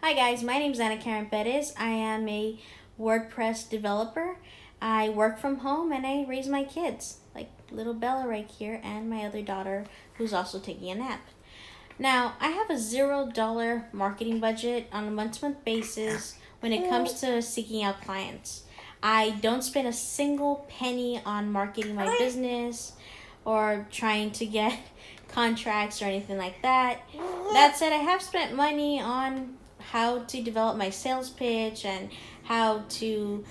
Hi guys, my name is Ana Karen Perez. I am a WordPress developer. I work from home and I raise my kids, like little Bella right here and my other daughter who's also taking a nap. Now, I have a $0 marketing budget on a month-to-month basis when it comes to seeking out clients. I don't spend a single penny on marketing my business or trying to get contracts or anything like that. That said, I have spent money on how to develop my sales pitch and how to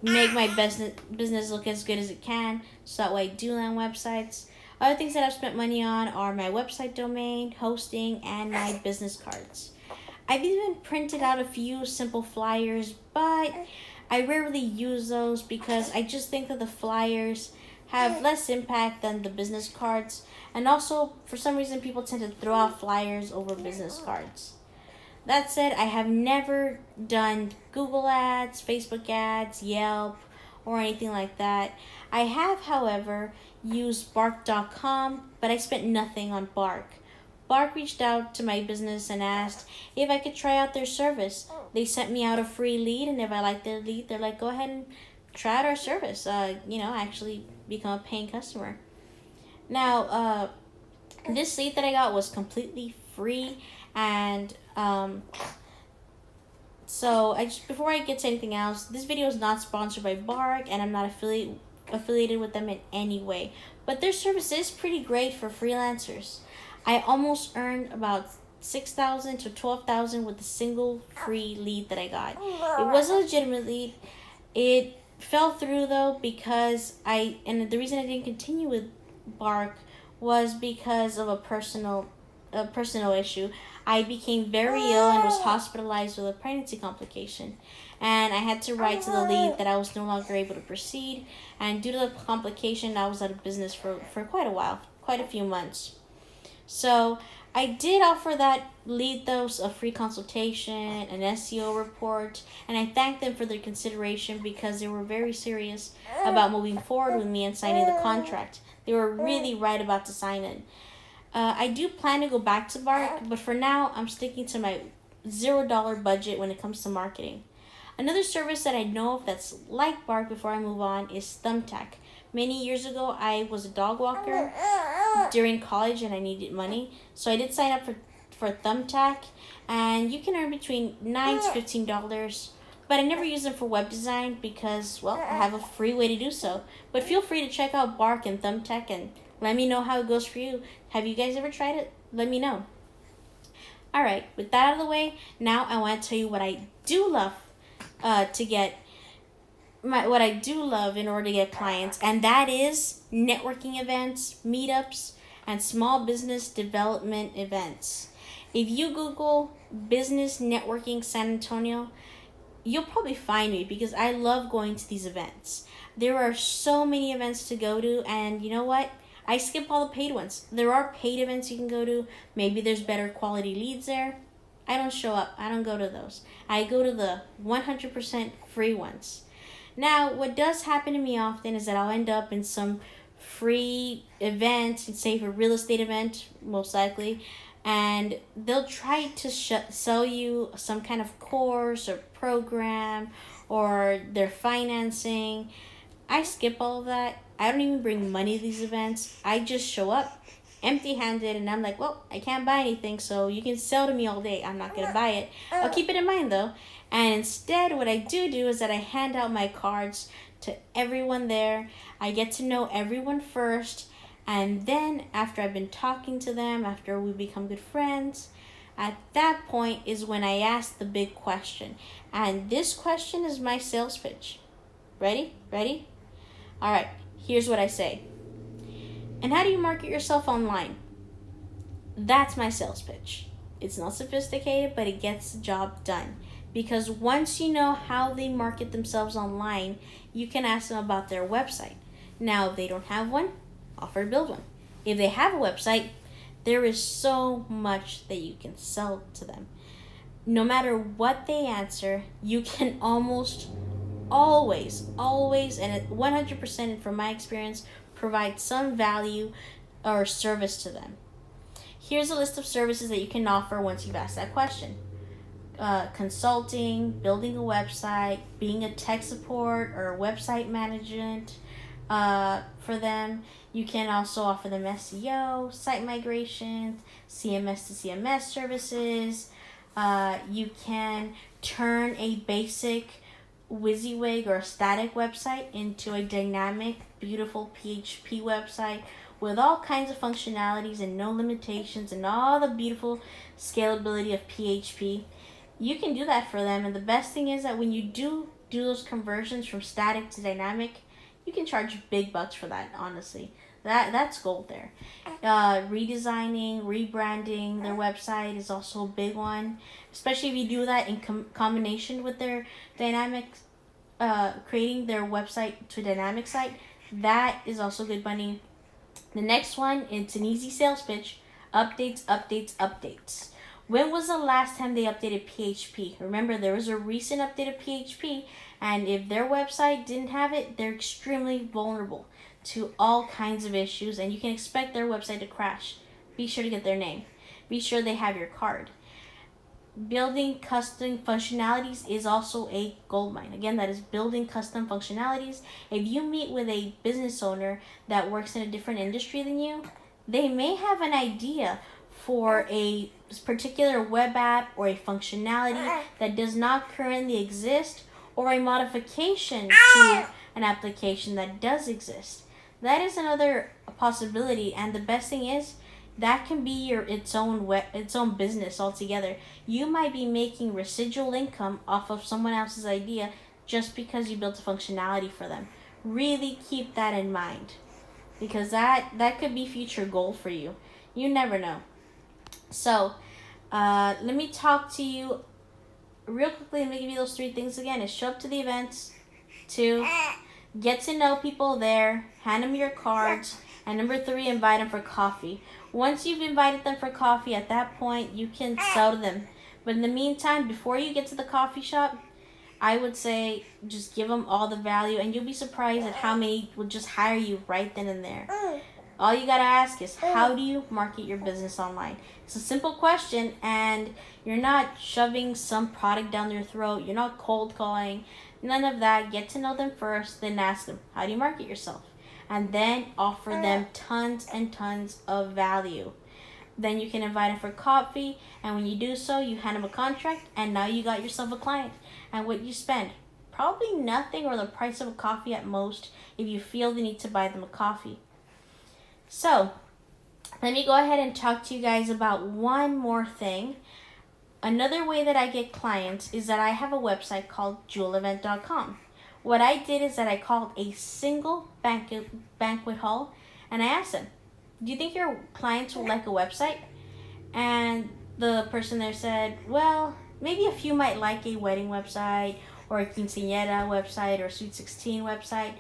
make my business look as good as it can so that way I do land websites. Other things that I've spent money on are my website domain, hosting, and my business cards. I've even printed out a few simple flyers, but I rarely use those because I just think that the flyers have less impact than the business cards. And also, for some reason, people tend to throw out flyers over business cards. That said, I have never done Google ads, Facebook ads, Yelp, or anything like that. I have, however, used Bark.com, but I spent nothing on Bark. Bark reached out to my business and asked if I could try out their service. They sent me out a free lead, and if I liked their lead, they're like, go ahead and try out our service. Actually become a paying customer. Now, this lead that I got was completely free, and so before I get to anything else, this video is not sponsored by Bark, and I'm not affiliated with them in any way. But their service is pretty great for freelancers. I almost earned about $6,000 to $12,000 with a single free lead that I got. It was a legitimate lead. It fell through though because the reason I didn't continue with Bark was because of a personal issue. I became very ill and was hospitalized with a pregnancy complication. And I had to write to the lead that I was no longer able to proceed. And due to the complication, I was out of business for quite a while, quite a few months. So I did offer that lead though a free consultation, an SEO report, and I thanked them for their consideration because they were very serious about moving forward with me and signing the contract. They were really right about to sign it. I do plan to go back to Bark, but for now, I'm sticking to my $0 budget when it comes to marketing. Another service that I know of that's like Bark before I move on is Thumbtack. Many years ago, I was a dog walker during college and I needed money, so I did sign up for Thumbtack, and you can earn between $9 to $15. But I never use them for web design because, well, I have a free way to do so. But feel free to check out Bark and Thumbtack and let me know how it goes for you. Have you guys ever tried it? Let me know. Alright, with that out of the way, now I want to tell you what I do love what I do love in order to get clients, and that is networking events, meetups, and small business development events. If you Google business networking San Antonio, you'll probably find me because I love going to these events. There are so many events to go to, and you know what? I skip all the paid ones. There are paid events you can go to. Maybe there's better quality leads there. I don't show up. I don't go to those. I go to the 100% free ones. Now, what does happen to me often is that I'll end up in some free event, say for a real estate event, most likely, and they'll try to sell you some kind of course or program or their financing. I skip all of that. I don't even bring money to these events. I just show up empty-handed, and I'm like, well, I can't buy anything, so you can sell to me all day. I'm not going to buy it. I'll keep it in mind, though. And instead, what I do is that I hand out my cards to everyone there. I get to know everyone first, and then after I've been talking to them, after we become good friends, at that point is when I ask the big question. And this question is my sales pitch. Ready? All right, here's what I say. And how do you market yourself online? That's my sales pitch. It's not sophisticated, but it gets the job done. Because once you know how they market themselves online, you can ask them about their website. Now, if they don't have one, offer to build one. If they have a website, there is so much that you can sell to them. No matter what they answer, you can almost always, and at 100% from my experience, provide some value or service to them. Here's a list of services that you can offer once you've asked that question. consulting, building a website, being a tech support or website management for them. You can also offer them SEO, site migration, CMS to CMS services. You can turn a basic WYSIWYG or a static website into a dynamic, beautiful PHP website with all kinds of functionalities and no limitations and all the beautiful scalability of PHP. You can do that for them, and the best thing is that when you do those conversions from static to dynamic, you can charge big bucks for that. Honestly, that's gold there. Redesigning, rebranding their website is also a big one, especially if you do that in combination with their dynamic, creating their website to a dynamic site. That is also good money. The next one, it's an easy sales pitch. Updates, updates, updates. When was the last time they updated PHP? Remember, there was a recent update of PHP, and if their website didn't have it, they're extremely vulnerable to all kinds of issues, and you can expect their website to crash. Be sure to get their name. Be sure they have your card. Building custom functionalities is also a gold mine. Again, that is building custom functionalities. If you meet with a business owner that works in a different industry than you, they may have an idea for a particular web app or a functionality that does not currently exist, or a modification to an application that does exist. That is another possibility, and the best thing is that can be its own business altogether. You might be making residual income off of someone else's idea just because you built a functionality for them. Really keep that in mind, because that could be future gold for you. You never know. So let me talk to you real quickly. Let me give you those 3 things again. Is show up to the events. 2, get to know people there. Hand them your cards. And number 3, invite them for coffee. Once you've invited them for coffee, at that point, you can sell to them. But in the meantime, before you get to the coffee shop, I would say just give them all the value, and you'll be surprised at how many will just hire you right then and there. All you gotta ask is, how do you market your business online? It's a simple question, and you're not shoving some product down their throat. You're not cold calling. None of that. Get to know them first, then ask them, how do you market yourself? And then offer them tons and tons of value. Then you can invite them for coffee, and when you do so, you hand them a contract, and now you got yourself a client. And what you spend? Probably nothing, or the price of a coffee at most, if you feel the need to buy them a coffee. So, let me go ahead and talk to you guys about one more thing. Another way that I get clients is that I have a website called jewelevent.com. What I did is that I called a single banquet hall, and I asked them, do you think your clients will like a website? And the person there said, well, maybe a few might like a wedding website, or a quinceañera website, or a Sweet 16 website.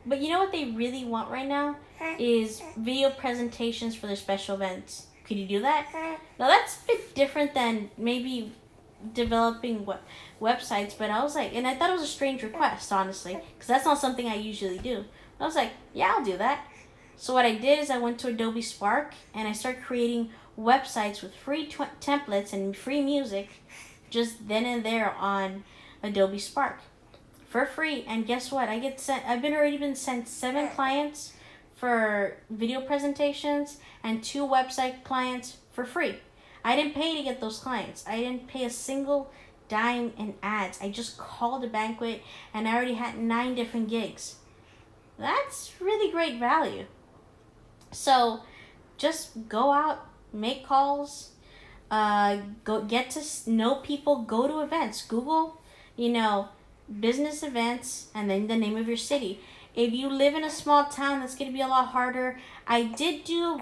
But you know what they really want right now is video presentations for their special events. Could you do that? Now that's a bit different than maybe developing websites, but I was like, and I thought it was a strange request, honestly, because that's not something I usually do. I was like, yeah, I'll do that. So what I did is I went to Adobe Spark, and I started creating websites with free templates and free music just then and there on Adobe Spark for free. And guess what? I've already been sent 7 clients for video presentations and 2 website clients for free. I didn't pay to get those clients. I didn't pay a single dime in ads. I just called a banquet, and I already had 9 different gigs. That's really great value. So just go out, make calls, go get to know people, go to events. Google, business events, and then the name of your city. If you live in a small town, that's going to be a lot harder. I did do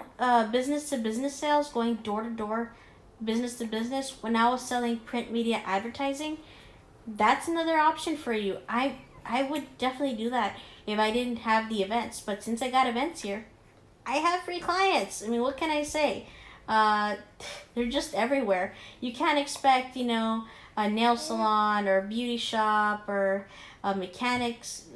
business-to-business sales, going door-to-door, business-to-business, when I was selling print media advertising. That's another option for you. I would definitely do that if I didn't have the events. But since I got events here, I have free clients. I mean, what can I say? They're just everywhere. You can't expect, a nail salon or a beauty shop or a mechanic's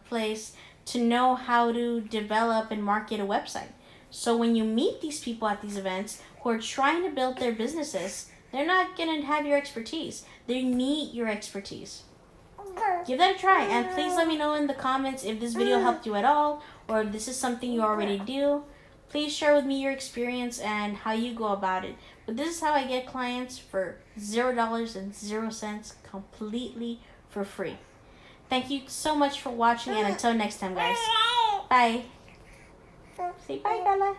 place to know how to develop and market a website. So when you meet these people at these events who are trying to build their businesses, They're not going to have your expertise. They need your expertise. Give that a try, and please let me know in the comments if this video helped you at all, or if this is something you already do. Please share with me your experience and how you go about it. But this is how I get clients for $0 completely for free. Thank you so much for watching, and until next time, guys. Bye. Say bye, Bella.